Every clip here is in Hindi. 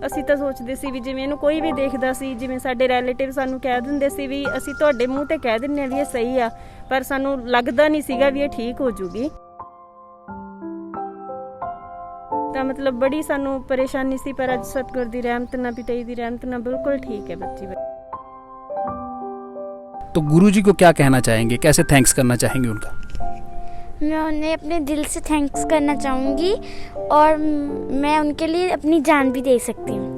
ਅਸੀਂ ਤਾਂ ਸੋਚਦੇ ਸੀ ਵੀ ਜਿਵੇਂ ਇਹਨੂੰ ਕੋਈ ਵੀ ਦੇਖਦਾ ਸੀ, ਜਿਵੇਂ ਸਾਡੇ ਰਿਲੇਟਿਵ ਸਾਨੂੰ ਕਹਿ ਦਿੰਦੇ ਸੀ ਵੀ ਅਸੀਂ ਤੁਹਾਡੇ ਮੂੰਹ ਤੇ ਕਹਿ ਦਿੰਦੇ ਆ ਵੀ ਇਹ ਸਹੀ ਆ, ਪਰ ਸਾਨੂੰ ਲੱਗਦਾ ਨਹੀਂ ਸੀਗਾ ਵੀ ਇਹ ਠੀਕ ਹੋ ਜੂਗੀ। ਤਾਂ ਮਤਲਬ बड़ी सानू परेशानी सी, पर अज सतगुर दी रहमत नाल, पिता जी दी रहमत नाल बिल्कुल ठीक है बच्ची। तो गुरुजी को क्या कहना चाहेंगे, कैसे थैंक्स करना चाहेंगे उनका? मैं उन्हें अपने दिल से थैंक्स करना चाहूँगी और मैं उनके लिए अपनी जान भी दे सकती हूँ।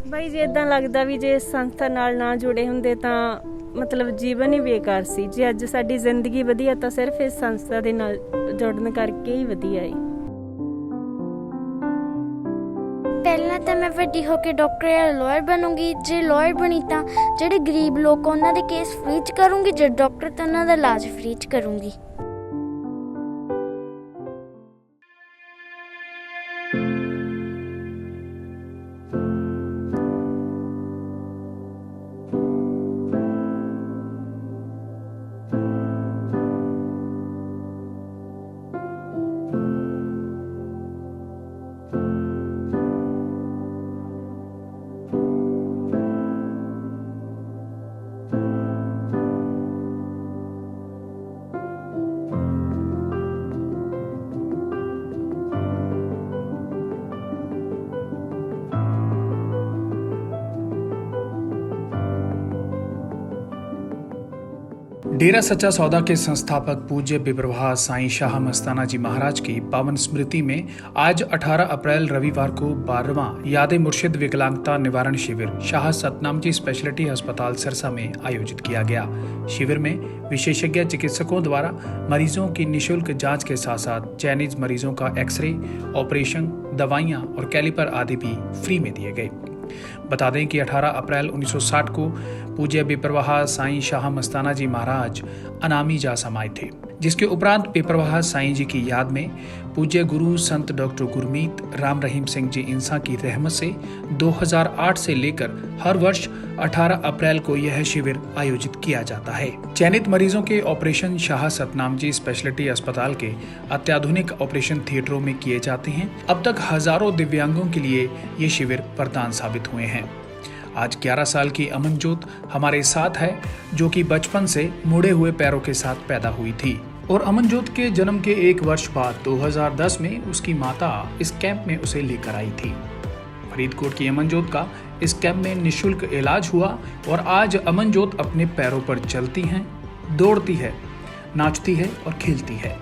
ਬਾਈ ਜੀ ਇਦਾਂ ਲੱਗਦਾ ਵੀ ਜੇ ਇਸ ਸੰਸਥਾ ਨਾਲ ਨਾ ਜੁੜੇ ਹੁੰਦੇ ਤਾਂ ਮਤਲਬ ਜੀਵਨ ਹੀ ਬੇਕਾਰ ਸੀ। ਜੇ ਅੱਜ ਸਾਡੀ ਜ਼ਿੰਦਗੀ ਵਧੀਆ ਤਾਂ ਸਿਰਫ ਇਸ ਸੰਸਥਾ ਦੇ ਨਾਲ ਜੁੜਨ ਕਰਕੇ ਹੀ ਵਧੀਆ ਹੈ। ਪਹਿਲਾਂ ਤਾਂ ਮੈਂ ਵੱਡੀ ਹੋ ਕੇ ਡਾਕਟਰ ਜਾਂ ਲਾਇਰ ਬਣੂੰਗੀ। ਜੇ ਲਾਇਰ ਬਣੀ ਤਾਂ ਜਿਹੜੇ ਗਰੀਬ ਲੋਕ ਉਹਨਾਂ ਦੇ ਕੇਸ ਫ੍ਰੀ 'ਚ ਕਰੂੰਗੀ, ਜੇ ਡਾਕਟਰ ਤਾਂ ਉਹਨਾਂ ਦਾ ਇਲਾਜ ਫ੍ਰੀ 'ਚ ਕਰੂੰਗੀ। डेरा सच्चा सौदा के संस्थापक पूज्य बेपरवाह साईं शाह मस्ताना जी महाराज की पावन स्मृति में आज 18 अप्रैल रविवार को 12वां याद मुर्शिद विकलांगता निवारण शिविर शाह सतनाम जी स्पेशलिटी अस्पताल सिरसा में आयोजित किया गया। शिविर में विशेषज्ञ चिकित्सकों द्वारा मरीजों की निःशुल्क जांच के साथ साथ चयनित मरीजों का एक्सरे, ऑपरेशन, दवाइयां और कैलिपर आदि भी फ्री में दिए गए। बता दें कि 18 अप्रैल 1960 को पूज्य बेपरवाह साईं शाह मस्ताना जी महाराज अनामी जा समाये थे, जिसके उपरांत बेपरवाह साईं जी की याद में पूज्य गुरु संत डॉक्टर गुरमीत राम रहीम सिंह जी इंसा की रहमत से 2008 से लेकर हर वर्ष 18 अप्रैल को यह शिविर आयोजित किया जाता है। चयनित मरीजों के ऑपरेशन शाह सतनाम जी स्पेशलिटी अस्पताल के अत्याधुनिक ऑपरेशन थिएटरों में किए जाते हैं। अब तक हजारों दिव्यांगों के लिए ये शिविर वरदान साबित हुए हैं। आज 11 साल की अमनजोत हमारे साथ है, जो कि बचपन से मुड़े हुए पैरों के साथ पैदा हुई थी और अमनजोत के जन्म के 1 वर्ष बाद 2010 में उसकी माता इस कैंप में उसे लेकर आई थी। फरीदकोट की अमनजोत का इस कैंप में निःशुल्क इलाज हुआ और आज अमनजोत अपने पैरों पर चलती हैं, दौड़ती है, नाचती है और खेलती है।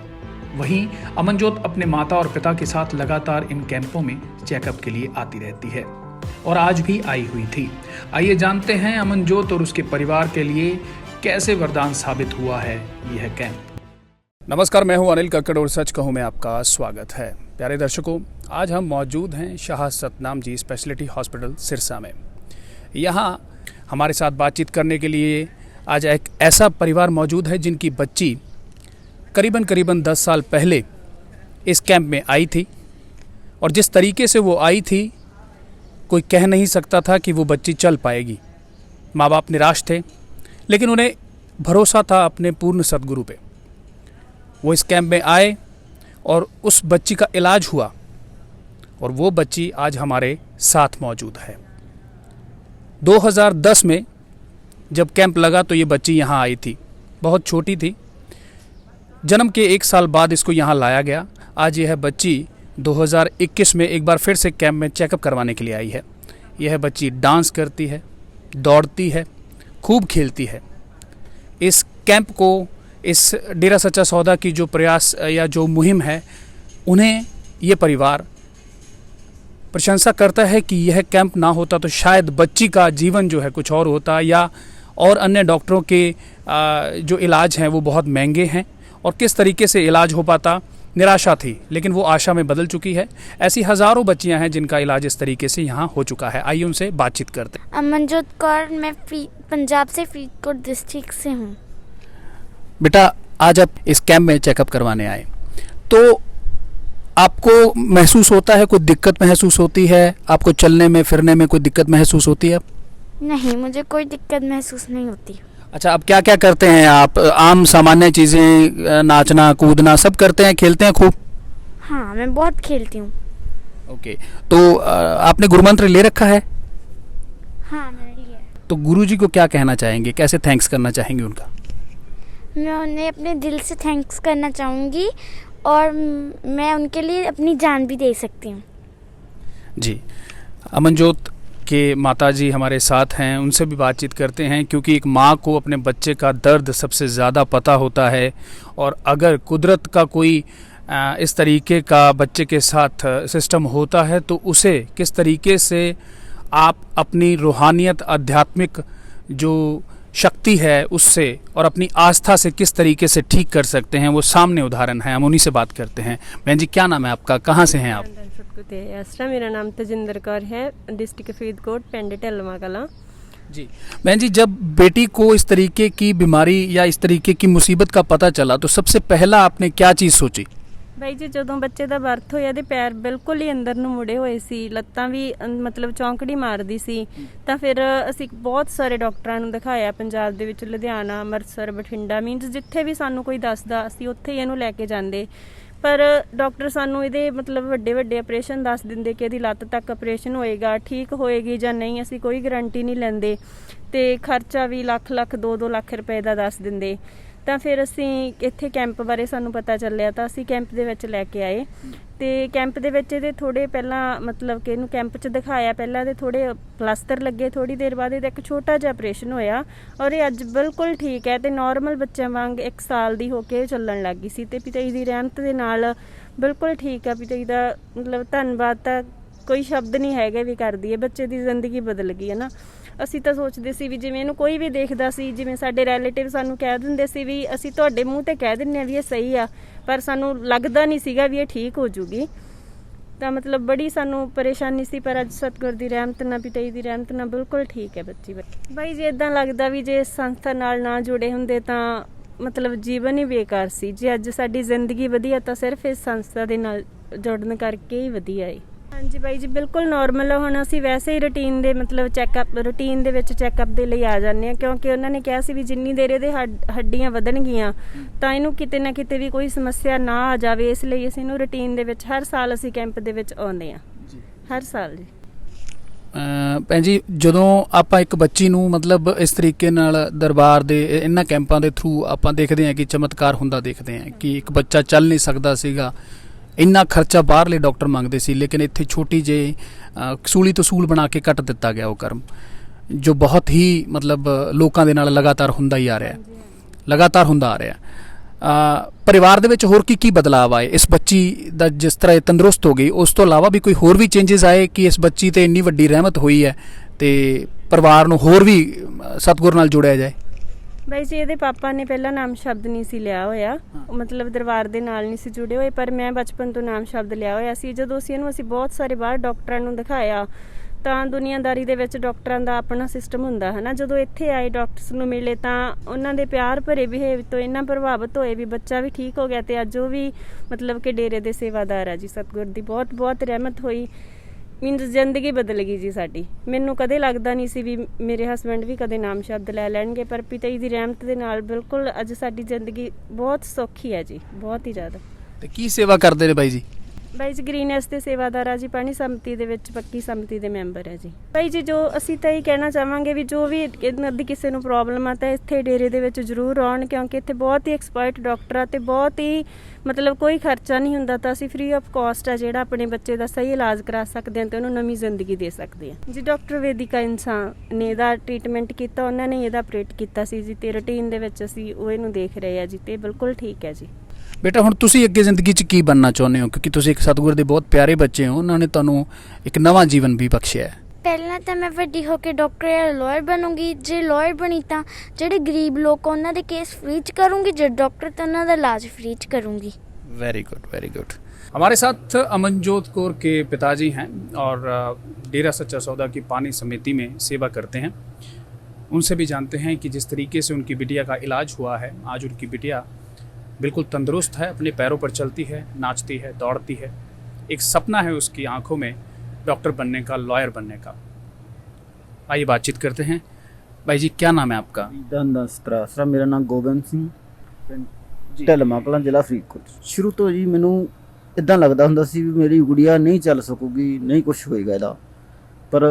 वहीं अमनजोत अपने माता और पिता के साथ लगातार इन कैंपों में चेकअप के लिए आती रहती है और आज भी आई हुई थी। आइए जानते हैं अमनजोत और उसके परिवार के लिए कैसे वरदान साबित हुआ है यह कैंप। नमस्कार, मैं हूं अनिल कक्कड़ और सच कहूं में आपका स्वागत है। प्यारे दर्शकों, आज हम मौजूद हैं शाह सतनाम जी स्पेशलिटी हॉस्पिटल सिरसा में। यहाँ हमारे साथ बातचीत करने के लिए आज एक ऐसा परिवार मौजूद है जिनकी बच्ची करीबन 10 साल पहले इस कैंप में आई थी और जिस तरीके से वो आई थी कोई कह नहीं सकता था कि वो बच्ची चल पाएगी। माँ बाप निराश थे, लेकिन उन्हें भरोसा था अपने पूर्ण सद्गुरु पे। वो इस कैंप में आए और उस बच्ची का इलाज हुआ और वो बच्ची आज हमारे साथ मौजूद है। 2010 में जब कैंप लगा तो ये बच्ची यहाँ आई थी, बहुत छोटी थी। जन्म के 1 साल बाद इसको यहाँ लाया गया। आज यह बच्ची 2021 में एक बार फिर से कैंप में चेकअप करवाने के लिए आई है। यह बच्ची डांस करती है, दौड़ती है, खूब खेलती है। इस कैंप को, इस डेरा सच्चा सौदा की जो प्रयास या जो मुहिम है, उन्हें ये परिवार प्रशंसा करता है कि यह कैंप ना होता तो शायद बच्ची का जीवन जो है कुछ और होता, या और अन्य डॉक्टरों के जो इलाज हैं वो बहुत महंगे हैं और किस तरीके से इलाज हो पाता, निराशा थी, लेकिन वो आशा में बदल चुकी है। ऐसी हजारों बच्चियां हैं जिनका इलाज इस तरीके से यहाँ हो चुका है। आइए उनसे बातचीत करते हैं। अमनजोत कौर, मैं पंजाब से फरीदकोट डिस्ट्रिक्ट से हूँ। बेटा, आज आप इस कैंप में चेकअप करवाने आए, तो आपको महसूस होता है, कोई दिक्कत महसूस होती है? आपको चलने में फिरने में कोई दिक्कत महसूस होती है? नहीं, मुझे कोई दिक्कत महसूस नहीं होती। अच्छा, अब क्या क्या करते हैं आप? आम सामान्य चीज़ें, नाचना कूदना सब करते हैं, खेलते हैं खूब? हाँ, मैं बहुत खेलती हूँ। ओके, तो आपने गुरु मंत्र ले रखा है? हाँ मैंने लिया है। तो गुरुजी को क्या कहना चाहेंगे, कैसे थैंक्स करना चाहेंगे उनका? मैं उन्हें अपने दिल से थैंक्स करना चाहूँगी और मैं उनके लिए अपनी जान भी दे सकती हूँ। जी, अमनजोत के माताजी हमारे साथ हैं, उनसे भी बातचीत करते हैं, क्योंकि एक माँ को अपने बच्चे का दर्द सबसे ज़्यादा पता होता है। और अगर कुदरत का कोई इस तरीके का बच्चे के साथ सिस्टम होता है तो उसे किस तरीके से आप अपनी रूहानियत, आध्यात्मिक जो शक्ति है उससे और अपनी आस्था से किस तरीके से ठीक कर सकते हैं, वो सामने उदाहरण है। हम उन्हीं से बात करते हैं। बहन जी, क्या नाम है आपका, कहाँ से हैं आप? ਐਸਰਾ मेरा नाम तजिंदर कौर है, डिस्ट्रिक्ट फरीदकोट, पिंड ढलवा कलां। जी बहन जी, जब बेटी को इस तरीके की बीमारी या इस तरीके की मुसीबत का पता चला तो सबसे पहला आपने क्या चीज़ सोची? ਬਾਈ ਜੀ ਜਦੋਂ ਬੱਚੇ ਦਾ ਬਰਥ ਹੋਇਆ ਇਹਦੇ ਪੈਰ ਬਿਲਕੁਲ ਹੀ ਅੰਦਰ ਨੂੰ ਮੁੜੇ ਹੋਏ ਸੀ, ਲੱਤਾਂ ਵੀ ਮਤਲਬ ਚੌਂਕੜੀ ਮਾਰਦੀ ਸੀ। ਤਾਂ ਫਿਰ ਅਸੀਂ ਬਹੁਤ ਸਾਰੇ ਡਾਕਟਰਾਂ ਨੂੰ ਦਿਖਾਇਆ ਪੰਜਾਬ ਦੇ ਵਿੱਚ, ਲੁਧਿਆਣਾ, ਅੰਮ੍ਰਿਤਸਰ, ਬਠਿੰਡਾ, ਮੀਨਸ ਜਿੱਥੇ ਵੀ ਸਾਨੂੰ ਕੋਈ ਦੱਸਦਾ ਅਸੀਂ ਉੱਥੇ ਹੀ ਇਹਨੂੰ ਲੈ ਕੇ ਜਾਂਦੇ। ਪਰ ਡਾਕਟਰ ਸਾਨੂੰ ਇਹਦੇ ਮਤਲਬ ਵੱਡੇ ਵੱਡੇ ਆਪਰੇਸ਼ਨ ਦੱਸ ਦਿੰਦੇ ਕਿ ਇਹਦੀ ਲੱਤ ਤੱਕ ਆਪਰੇਸ਼ਨ ਹੋਏਗਾ, ਠੀਕ ਹੋਏਗੀ ਜਾਂ ਨਹੀਂ, ਅਸੀਂ ਕੋਈ ਗਰੰਟੀ ਨਹੀਂ ਲੈਂਦੇ। ਤੇ ਖਰਚਾ ਵੀ ਲੱਖ 2-2 ਲੱਖ ਰੁਪਏ ਦਾ ਦੱਸ ਦਿੰਦੇ। ਤਾਂ ਫਿਰ ਅਸੀਂ ਇੱਥੇ ਕੈਂਪ ਬਾਰੇ ਸਾਨੂੰ ਪਤਾ ਚੱਲਿਆ ਤਾਂ ਅਸੀਂ ਕੈਂਪ ਦੇ ਵਿੱਚ ਲੈ ਕੇ ਆਏ। ਤੇ ਕੈਂਪ ਦੇ ਵਿੱਚ ਇਹਦੇ ਥੋੜੇ ਪਹਿਲਾਂ ਮਤਲਬ ਕਿ ਇਹਨੂੰ ਕੈਂਪ 'ਚ ਦਿਖਾਇਆ, ਪਹਿਲਾਂ ਇਹਦੇ ਥੋੜੇ ਪਲਾਸਟਰ ਲੱਗੇ, ਥੋੜੀ ਦੇਰ ਬਾਅਦ ਇਹਦਾ ਇੱਕ ਛੋਟਾ ਜਿਹਾ ਆਪਰੇਸ਼ਨ ਹੋਇਆ ਔਰ ਇਹ ਅੱਜ ਬਿਲਕੁਲ ਠੀਕ ਹੈ ਤੇ ਨਾਰਮਲ ਬੱਚਿਆਂ ਵਾਂਗ 1 ਸਾਲ ਦੀ ਹੋ ਕੇ ਚੱਲਣ ਲੱਗ ਗਈ ਸੀ। ਤੇ ਪਿਤਾ ਜੀ ਦੀ ਰਹਿਮਤ ਦੇ ਨਾਲ ਬਿਲਕੁਲ ਠੀਕ ਆ। ਪਿਤਾ ਜੀ ਦਾ ਮਤਲਬ ਧੰਨਵਾਦ ਤਾਂ ਕੋਈ ਸ਼ਬਦ ਨਹੀਂ ਹੈਗੇ ਵੀ ਕਰਦੀ ਹੈ। ਬੱਚੇ ਦੀ ਜ਼ਿੰਦਗੀ ਬਦਲ ਗਈ ਹੈ ਨਾ। ਅਸੀਂ ਤਾਂ ਸੋਚਦੇ ਸੀ ਵੀ ਜਿਵੇਂ ਇਹਨੂੰ ਕੋਈ ਵੀ ਦੇਖਦਾ ਸੀ, ਜਿਵੇਂ ਸਾਡੇ ਰਿਲੇਟਿਵ ਸਾਨੂੰ ਕਹਿ ਦਿੰਦੇ ਸੀ ਵੀ ਅਸੀਂ ਤੁਹਾਡੇ ਮੂੰਹ ਤੇ ਕਹਿ ਦਿੰਦੇ ਆ ਵੀ ਇਹ ਸਹੀ ਆ, ਪਰ ਸਾਨੂੰ ਲੱਗਦਾ ਨਹੀਂ ਸੀਗਾ ਵੀ ਇਹ ਠੀਕ ਹੋ ਜੂਗੀ। ਤਾਂ ਮਤਲਬ ਬੜੀ ਸਾਨੂੰ ਪਰੇਸ਼ਾਨੀ ਸੀ, ਪਰ ਅੱਜ ਸਤਿਗੁਰ ਦੀ ਰਹਿਮਤ ਨਾਲ, ਪਿਤਾ ਜੀ ਦੀ ਰਹਿਮਤ ਨਾਲ ਬਿਲਕੁਲ ਠੀਕ ਹੈ ਬੱਚੀ। ਬਾਈ ਜੀ ਇੱਦਾਂ ਲੱਗਦਾ ਵੀ ਜੇ ਇਸ ਸੰਸਥਾ ਨਾਲ ਨਾ ਜੁੜੇ ਹੁੰਦੇ ਤਾਂ ਮਤਲਬ ਜੀਵਨ ਹੀ ਬੇਕਾਰ ਸੀ। ਜੇ ਅੱਜ ਸਾਡੀ ਜ਼ਿੰਦਗੀ ਵਧੀਆ ਤਾਂ ਸਿਰਫ ਇਸ ਸੰਸਥਾ ਦੇ ਨਾਲ ਜੁੜਨ ਕਰਕੇ ਹੀ ਵਧੀਆ ਹੈ। ਹਾਂਜੀ ਬਾਈ ਜੀ, ਬਿਲਕੁਲ ਨਾਰਮਲ ਆ। ਹੁਣ ਅਸੀਂ ਵੈਸੇ ਹੀ ਰੂਟੀਨ ਦੇ ਮਤਲਬ ਰੂਟੀਨ ਦੇ ਵਿੱਚ ਚੈੱਕਅਪ ਦੇ ਲਈ ਆ ਜਾਂਦੇ ਹਾਂ, ਕਿਉਂਕਿ ਉਹਨਾਂ ਨੇ ਕਿਹਾ ਸੀ ਵੀ ਜਿੰਨੀ ਦੇਰ ਇਹਦੇ ਹੱਡੀਆਂ ਵਧਣਗੀਆਂ ਤਾਂ ਇਹਨੂੰ ਕਿਤੇ ਨਾ ਕਿਤੇ ਵੀ ਕੋਈ ਸਮੱਸਿਆ ਨਾ ਆ ਜਾਵੇ। ਇਸ ਲਈ ਅਸੀਂ ਇਹਨੂੰ ਰੂਟੀਨ ਦੇ ਵਿੱਚ ਹਰ ਸਾਲ ਅਸੀਂ ਕੈਂਪ ਦੇ ਵਿੱਚ ਆਉਂਦੇ ਹਾਂ, ਹਰ ਸਾਲ ਜੀ। ਭੈਣ ਜੀ, ਜਦੋਂ ਆਪਾਂ ਇੱਕ ਬੱਚੀ ਨੂੰ ਮਤਲਬ ਇਸ ਤਰੀਕੇ ਨਾਲ ਦਰਬਾਰ ਦੇ ਇਹਨਾਂ ਕੈਂਪਾਂ ਦੇ ਥਰੂ ਆਪਾਂ ਦੇਖਦੇ ਹਾਂ ਕਿ ਚਮਤਕਾਰ ਹੁੰਦਾ ਦੇਖਦੇ ਹਾਂ ਕਿ ਇੱਕ ਬੱਚਾ ਚੱਲ ਨਹੀਂ ਸਕਦਾ ਸੀਗਾ, ਇੰਨਾ ਖਰਚਾ ਬਾਹਰਲੇ ਡਾਕਟਰ ਮੰਗਦੇ ਸੀ, ਲੇਕਿਨ ਇੱਥੇ ਛੋਟੀ ਜਿਹੀ ਕਸੂਲੀ ਤਸੂਲ ਬਣਾ ਕੇ ਕੱਟ ਦਿੱਤਾ ਗਿਆ ਉਹ ਕਰਮ, ਜੋ ਬਹੁਤ ਹੀ ਮਤਲਬ ਲੋਕਾਂ ਦੇ ਨਾਲ ਲਗਾਤਾਰ ਹੁੰਦਾ ਹੀ ਆ ਰਿਹਾ, ਲਗਾਤਾਰ ਹੁੰਦਾ ਆ ਰਿਹਾ। ਪਰਿਵਾਰ ਦੇ ਵਿੱਚ ਹੋਰ ਕੀ ਬਦਲਾਅ ਆਏ ਇਸ ਬੱਚੀ ਦਾ, ਜਿਸ ਤਰ੍ਹਾਂ ਇਹ ਤੰਦਰੁਸਤ ਹੋ ਗਈ, ਉਸ ਤੋਂ ਇਲਾਵਾ ਵੀ ਕੋਈ ਹੋਰ ਵੀ ਚੇਂਜਸ ਆਏ ਕਿ ਇਸ ਬੱਚੀ ਤੇ ਇੰਨੀ ਵੱਡੀ ਰਹਿਮਤ ਹੋਈ ਹੈ ਤੇ ਪਰਿਵਾਰ ਨੂੰ ਹੋਰ ਵੀ ਸਤਿਗੁਰ ਨਾਲ ਜੋੜਿਆ ਜਾਏ? ਬਾਈ ਜੀ, ਇਹਦੇ ਪਾਪਾ ਨੇ ਪਹਿਲਾਂ ਨਾਮ ਸ਼ਬਦ ਨਹੀਂ ਸੀ ਲਿਆ ਹੋਇਆ, ਮਤਲਬ ਦਰਬਾਰ ਦੇ ਨਾਲ ਨਹੀਂ ਸੀ ਜੁੜੇ ਹੋਏ, ਪਰ ਮੈਂ ਬਚਪਨ ਤੋਂ ਨਾਮ ਸ਼ਬਦ ਲਿਆ ਹੋਇਆ ਸੀ। ਜਦੋਂ ਅਸੀਂ ਬਹੁਤ ਸਾਰੇ ਬਾਹਰ ਡਾਕਟਰਾਂ ਨੂੰ ਦਿਖਾਇਆ ਤਾਂ ਦੁਨੀਆਦਾਰੀ ਦੇ ਵਿੱਚ ਡਾਕਟਰਾਂ ਦਾ ਆਪਣਾ ਸਿਸਟਮ ਹੁੰਦਾ ਹੈ ਨਾ। ਜਦੋਂ ਇੱਥੇ ਆਏ ਡਾਕਟਰਸ ਨੂੰ ਮਿਲੇ ਤਾਂ ਉਹਨਾਂ ਦੇ ਪਿਆਰ ਭਰੇ ਬਿਹੇਵ ਤੋਂ ਇੰਨਾ ਪ੍ਰਭਾਵਿਤ ਹੋਏ ਵੀ ਬੱਚਾ ਵੀ ਠੀਕ ਹੋ ਗਿਆ ਤੇ ਅੱਜ ਉਹ ਵੀ ਮਤਲਬ ਕਿ ਡੇਰੇ ਦੇ ਸੇਵਾਦਾਰ ਆ ਜੀ। ਸਤਿਗੁਰ ਦੀ ਬਹੁਤ ਬਹੁਤ ਰਹਿਮਤ ਹੋਈ, ਮੀਨਸ ਜ਼ਿੰਦਗੀ ਬਦਲ ਗਈ ਜੀ ਸਾਡੀ। ਮੈਨੂੰ ਕਦੇ ਲੱਗਦਾ ਨਹੀਂ ਸੀ ਵੀ ਮੇਰੇ ਹਸਬੈਂਡ ਵੀ ਕਦੇ ਨਾਮ ਸ਼ਬਦ ਲੈ ਲੈਣਗੇ, ਪਰ ਪਿਤਾ ਜੀ ਦੀ ਰਹਿਮਤ ਦੇ ਨਾਲ ਬਿਲਕੁਲ ਅੱਜ ਸਾਡੀ ਜ਼ਿੰਦਗੀ ਬਹੁਤ ਸੌਖੀ ਹੈ ਜੀ, ਬਹੁਤ ਹੀ ਜ਼ਿਆਦਾ। ਤੇ ਕੀ ਸੇਵਾ ਕਰਦੇ ਨੇ ਬਾਈ ਜੀ? ਬਾਈ ਜੀ ਗ੍ਰੀਨੈਸ ਦੇ ਸੇਵਾਦਾਰ ਆ ਜੀ, ਪਾਣੀ ਸੰਮਤੀ ਦੇ ਵਿੱਚ ਪੱਕੀ ਸੰਮਤੀ ਦੇ ਮੈਂਬਰ ਹੈ ਜੀ। ਬਾਈ ਜੀ, ਜੋ ਅਸੀਂ ਤਾਂ ਇਹ ਕਹਿਣਾ ਚਾਹਾਂਗੇ ਵੀ ਜੋ ਵੀ ਇਹਨਾਂ ਦੀ ਕਿਸੇ ਨੂੰ ਪ੍ਰੋਬਲਮ ਆ ਤਾਂ ਇੱਥੇ ਡੇਰੇ ਦੇ ਵਿੱਚ ਜ਼ਰੂਰ ਆਉਣ, ਕਿਉਂਕਿ ਇੱਥੇ ਬਹੁਤ ਹੀ ਐਕਸਪਰਟ ਡਾਕਟਰ ਆ ਤੇ ਬਹੁਤ ਹੀ ਮਤਲਬ ਕੋਈ ਖਰਚਾ ਨਹੀਂ ਹੁੰਦਾ। ਤਾਂ ਅਸੀਂ ਫ੍ਰੀ ਆਫ ਕਾਸਟ ਆ ਜਿਹੜਾ ਆਪਣੇ ਬੱਚੇ ਦਾ ਸਹੀ ਇਲਾਜ ਕਰਾ ਸਕਦੇ ਹਾਂ ਤੇ ਉਹਨੂੰ ਨਵੀਂ ਜ਼ਿੰਦਗੀ ਦੇ ਸਕਦੇ ਹਾਂ ਜੀ। ਡਾਕਟਰ ਵੇਦਿਕਾ ਇਨਸਾਨ ਨੇ ਇਹਦਾ ਟ੍ਰੀਟਮੈਂਟ ਕੀਤਾ, ਉਹਨਾਂ ਨੇ ਇਹਦਾ ਆਪਰੇਟ ਕੀਤਾ ਸੀ ਜੀ ਤੇ ਰੂਟੀਨ ਦੇ ਵਿੱਚ ਅਸੀਂ ਉਹ ਇਹਨੂੰ ਦੇਖ ਰਹੇ ਆ ਜੀ ਤੇ ਬਿਲਕੁਲ ਠੀਕ ਹੈ ਜੀ। ਬੇਟਾ, ਹੁਣ ਤੁਸੀਂ ਅੱਗੇ ਜ਼ਿੰਦਗੀ 'ਚ ਕੀ ਬਣਨਾ ਚਾਹੁੰਦੇ ਹੋ, ਕਿਉਂਕਿ ਤੁਸੀਂ ਇੱਕ ਸਤਿਗੁਰ ਦੇ ਬਹੁਤ ਪਿਆਰੇ ਬੱਚੇ ਹੋ, ਉਹਨਾਂ ਨੇ ਤੁਹਾਨੂੰ ਇੱਕ ਨਵਾਂ ਜੀਵਨ ਵੀ ਬਖਸ਼ਿਆ ਹੈ? ਪਹਿਲਾਂ ਤਾਂ ਮੈਂ ਵੱਡੀ ਹੋ ਕੇ ਡਾਕਟਰ ਜਾਂ ਲਾਇਰ ਬਣੂੰਗੀ। ਜੇ ਲਾਇਰ ਬਣੀ ਤਾਂ ਜਿਹੜੇ ਗਰੀਬ ਲੋਕ ਉਹਨਾਂ ਦੇ ਕੇਸ ਫ੍ਰੀ 'ਚ ਕਰੂੰਗੀ, ਜੇ ਡਾਕਟਰ ਤਾਂ ਉਹਨਾਂ ਦਾ ਇਲਾਜ ਫ੍ਰੀ 'ਚ ਕਰੂੰਗੀ। Very good, very good. हमारे साथ अमनजोत कौर के पिताजी हैं और डेरा सच्चा सौदा की पानी समिति में सेवा करते हैं। उनसे भी जानते हैं कि जिस तरीके से उनकी बिटिया का इलाज हुआ है, आज उनकी बिटिया बिल्कुल तंदुरुस्त है, अपने पैरों पर चलती है, नाचती है, दौड़ती है। एक सपना है उसकी आंखों में डॉक्टर बनने का, लॉयर बनने का। आइए बातचीत करते हैं। भाई जी, क्या नाम है आपका? ਸਰ ਮੇਰਾ ਨਾਮ ਗੋਬਿੰਦ ਸਿੰਘ, ਢਲਮਾ ਕਲਾਂ, ਜ਼ਿਲ੍ਹਾ ਫਰੀਦਕੋਟ। ਸ਼ੁਰੂ ਤੋਂ ਜੀ ਮੈਨੂੰ ਇਦਾਂ ਲੱਗਦਾ ਹੁੰਦਾ ਸੀ ਵੀ ਮੇਰੀ ਗੁੜੀਆ ਨਹੀਂ ਚੱਲ ਸਕੂਗੀ, ਨਹੀਂ ਕੁਝ ਹੋਏਗਾ ਇਹਦਾ। ਪਰ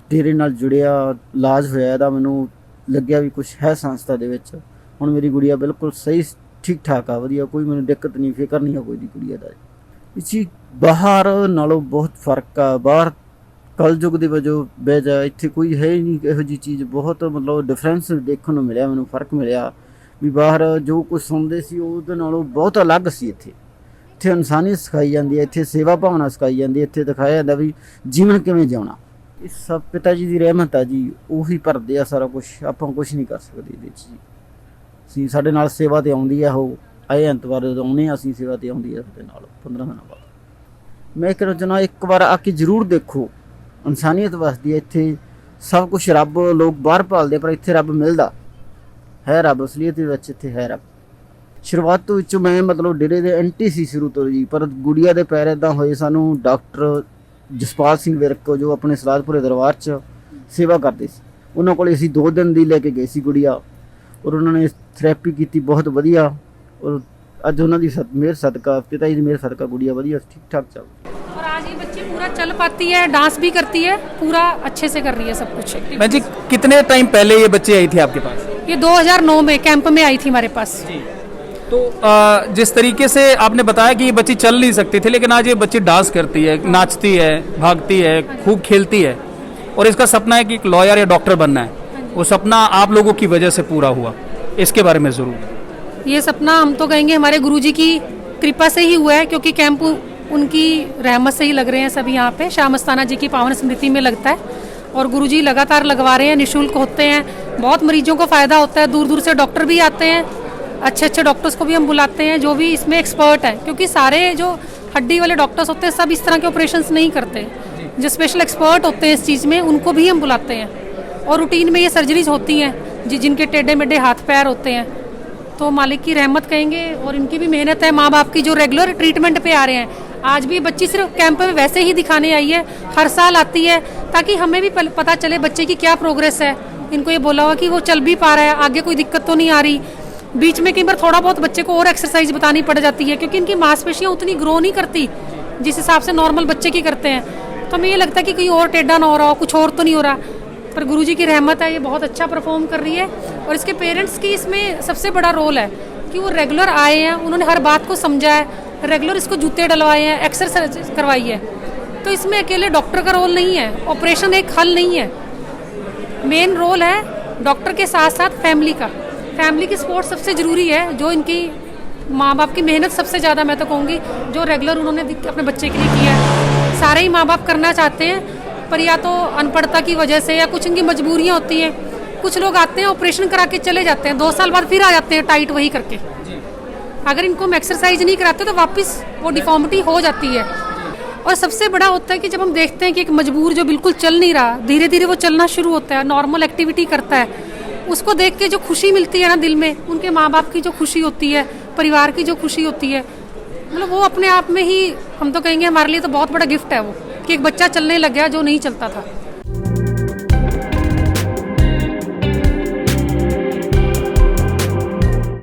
ਡੇਰੇ ਨਾਲ ਜੁੜਿਆ, ਇਲਾਜ ਹੋਇਆ ਇਹਦਾ, ਮੈਨੂੰ ਲੱਗਿਆ ਵੀ ਕੁਝ ਹੈ ਸੰਸਥਾ ਦੇ ਵਿੱਚ। ਹੁਣ ਮੇਰੀ ਗੁੜੀਆ ਬਿਲਕੁਲ ਸਹੀ ਠੀਕ ਠਾਕ ਆ, ਵਧੀਆ, ਕੋਈ ਮੈਨੂੰ ਦਿੱਕਤ ਨਹੀਂ, ਫਿਕਰ ਨਹੀਂ ਆ ਕੋਈ ਦੀ ਗੁੜੀਆ ਦਾ। ਇਸ ਚੀਜ਼ ਬਾਹਰ ਨਾਲੋਂ ਬਹੁਤ ਫਰਕ ਆ। ਬਾਹਰ ਕਲਯੁਗ ਦੇ ਵਜੋਂ ਬਹਿ ਜਾ, ਇੱਥੇ ਕੋਈ ਹੈ ਹੀ ਨਹੀਂ ਇਹੋ ਜਿਹੀ ਚੀਜ਼। ਬਹੁਤ ਮਤਲਬ ਡਿਫਰੈਂਸ ਦੇਖਣ ਨੂੰ ਮਿਲਿਆ ਮੈਨੂੰ, ਫਰਕ ਮਿਲਿਆ ਵੀ ਬਾਹਰ ਜੋ ਕੁਝ ਸੁਣਦੇ ਸੀ ਉਹਦੇ ਨਾਲੋਂ ਬਹੁਤ ਅਲੱਗ ਸੀ। ਇੱਥੇ ਇਨਸਾਨੀਅਤ ਸਿਖਾਈ ਜਾਂਦੀ ਹੈ, ਇੱਥੇ ਸੇਵਾ ਭਾਵਨਾ ਸਿਖਾਈ ਜਾਂਦੀ ਹੈ, ਇੱਥੇ ਦਿਖਾਇਆ ਜਾਂਦਾ ਵੀ ਜੀਵਨ ਕਿਵੇਂ ਜਿਉਣਾ। ਇਹ ਸਭ ਪਿਤਾ ਜੀ ਦੀ ਰਹਿਮਤ ਆ ਜੀ, ਉਹੀ ਭਰਦੇ ਆ ਸਾਰਾ ਕੁਝ, ਆਪਾਂ ਕੁਝ ਨਹੀਂ ਕਰ ਸਕਦੇ ਇਹਦੇ 'ਚ ਜੀ। ਅਸੀਂ ਸਾਡੇ ਨਾਲ ਸੇਵਾ 'ਤੇ ਆਉਂਦੀ ਆ, ਉਹ ਆਏ ਐਤਵਾਰ ਆਉਂਦੇ ਹਾਂ ਅਸੀਂ, ਸੇਵਾ 'ਤੇ ਆਉਂਦੀ ਆ ਸਾਡੇ ਨਾਲ 15 ਦਿਨਾਂ ਬਾਅਦ। ਮੈਂ ਕਹਿਣਾ ਚਾਹੁੰਦਾ ਇੱਕ ਵਾਰ ਆ ਕੇ ਜ਼ਰੂਰ ਦੇਖੋ, ਇਨਸਾਨੀਅਤ ਵਸਦੀ ਹੈ ਇੱਥੇ। ਸਭ ਕੁਝ ਰੱਬ ਲੋਕ ਬਾਹਰ ਭਾਲਦੇ, ਪਰ ਇੱਥੇ ਰੱਬ ਮਿਲਦਾ ਹੈ। ਰੱਬ ਅਸਲੀਅਤ ਦੇ ਵਿੱਚ ਇੱਥੇ ਹੈ ਰੱਬ। ਸ਼ੁਰੂਆਤ ਤੋਂ ਵਿੱਚੋਂ ਮੈਂ ਮਤਲਬ ਡੇਰੇ ਦੇ ਐਂਟੀ ਸੀ ਸ਼ੁਰੂ ਤੋਂ ਜੀ, ਪਰ ਗੁੜੀਆ ਦੇ ਪੈਰ ਇੱਦਾਂ ਹੋਏ। ਸਾਨੂੰ ਡਾਕਟਰ ਜਸਪਾਲ ਸਿੰਘ ਵਿਰਕ ਜੋ ਆਪਣੇ ਸਲਾਦਪੁਰੇ ਦਰਬਾਰ 'ਚ ਸੇਵਾ ਕਰਦੇ ਸੀ, ਉਹਨਾਂ ਕੋਲ ਅਸੀਂ 2 ਦਿਨ ਦੀ ਲੈ ਕੇ ਗਏ ਸੀ ਗੁੜੀਆ, ਔਰ ਉਹਨਾਂ ਨੇ ਥੈਰੇਪੀ ਕੀਤੀ ਬਹੁਤ ਵਧੀਆ। ਔਰ ਅੱਜ ਉਹਨਾਂ ਦੀ ਮਿਹਰ ਸਦਕਾ, ਪਿਤਾ जी ਦੀ ਮਿਹਰ ਸਦਕਾ ਗੁੜੀਆ ਵਧੀਆ ठीक ठाक चल रही है। और आज ये बच्ची पूरा चल पाती है, डांस भी करती है, पूरा अच्छे से कर रही है सब कुछ। बहन जी कितने टाइम पहले ये बच्ची आई थी आपके पास? ये 2009 में कैंप में आई थी हमारे पास। तो जिस तरीके से आपने बताया कि ये बच्ची चल नहीं सकती थी, लेकिन आज ये बच्ची डांस करती है, नाचती है, भागती है, खूब खेलती है, और इसका सपना है कि एक लॉयर या डॉक्टर बनना है। वो सपना आप लोगों की वजह से पूरा हुआ, इसके बारे में ज़रूर। ये सपना हम तो कहेंगे हमारे गुरुजी की कृपा से ही हुआ है, क्योंकि कैंप उनकी रहमत से ही लग रहे हैं सभी यहाँ पे। श्याम अस्थाना जी की पावन स्मृति में लगता है और गुरुजी लगातार लगवा रहे हैं, निःशुल्क होते हैं, बहुत मरीजों को फ़ायदा होता है। दूर दूर से डॉक्टर भी आते हैं, अच्छे अच्छे डॉक्टर्स को भी हम बुलाते हैं जो भी इसमें एक्सपर्ट हैं, क्योंकि सारे जो हड्डी वाले डॉक्टर्स होते हैं सब इस तरह के ऑपरेशंस नहीं करते। जो स्पेशल एक्सपर्ट होते हैं इस चीज़ में उनको भी हम बुलाते हैं। और रूटीन में ये सर्जरीज होती हैं जिनके टेढ़े मेढ़े हाथ पैर होते हैं। तो मालिक की रहमत कहेंगे, और इनकी भी मेहनत है, माँ बाप की जो रेगुलर ट्रीटमेंट पे आ रहे हैं। आज भी बच्ची सिर्फ कैंप में वैसे ही दिखाने आई है, हर साल आती है ताकि हमें भी पता चले बच्चे की क्या प्रोग्रेस है। इनको ये बोला हुआ कि वो चल भी पा रहा है, आगे कोई दिक्कत तो नहीं आ रही। बीच में कई बार थोड़ा बहुत बच्चे को और एक्सरसाइज बतानी पड़ जाती है, क्योंकि इनकी मांसपेशियाँ उतनी ग्रो नहीं करती जिस हिसाब से नॉर्मल बच्चे की करते हैं। तो हमें ये लगता है कि कहीं और टेढ़ा ना हो रहा हो, कुछ और तो नहीं हो रहा, पर गुरुजी की रहमत है, ये बहुत अच्छा परफॉर्म कर रही है। और इसके पेरेंट्स की इसमें सबसे बड़ा रोल है कि वो रेगुलर आए हैं, उन्होंने हर बात को समझा है, रेगुलर इसको जूते डलवाए हैं, एक्सरसाइज करवाई है। तो इसमें अकेले डॉक्टर का रोल नहीं है, ऑपरेशन एक हल नहीं है, मेन रोल है डॉक्टर के साथ साथ फैमिली का। फैमिली की सपोर्ट सबसे ज़रूरी है, जो इनकी माँ बाप की मेहनत सबसे ज़्यादा मैं तो कहूँगी जो रेगुलर उन्होंने अपने बच्चे के लिए किया है। सारे ही माँ बाप करना चाहते हैं, पर या तो अनपढ़ता की वजह से या कुछ इनकी मजबूरियाँ होती हैं। कुछ लोग आते हैं ऑपरेशन करा के चले जाते हैं, 2 साल बाद फिर आ जाते हैं टाइट वही करके। अगर इनको हम एक्सरसाइज नहीं कराते तो वापस वो डिफॉर्मिटी हो जाती है। और सबसे बड़ा होता है कि जब हम देखते हैं कि एक मजबूर जो बिल्कुल चल नहीं रहा, धीरे धीरे वो चलना शुरू होता है, नॉर्मल एक्टिविटी करता है, उसको देख के जो खुशी मिलती है ना दिल में, उनके माँ बाप की जो खुशी होती है, परिवार की जो खुशी होती है, मतलब वो अपने आप में ही हम तो कहेंगे हमारे लिए तो बहुत बड़ा गिफ्ट है वो, कि एक बच्चा चलने लग गया जो नहीं चलता था।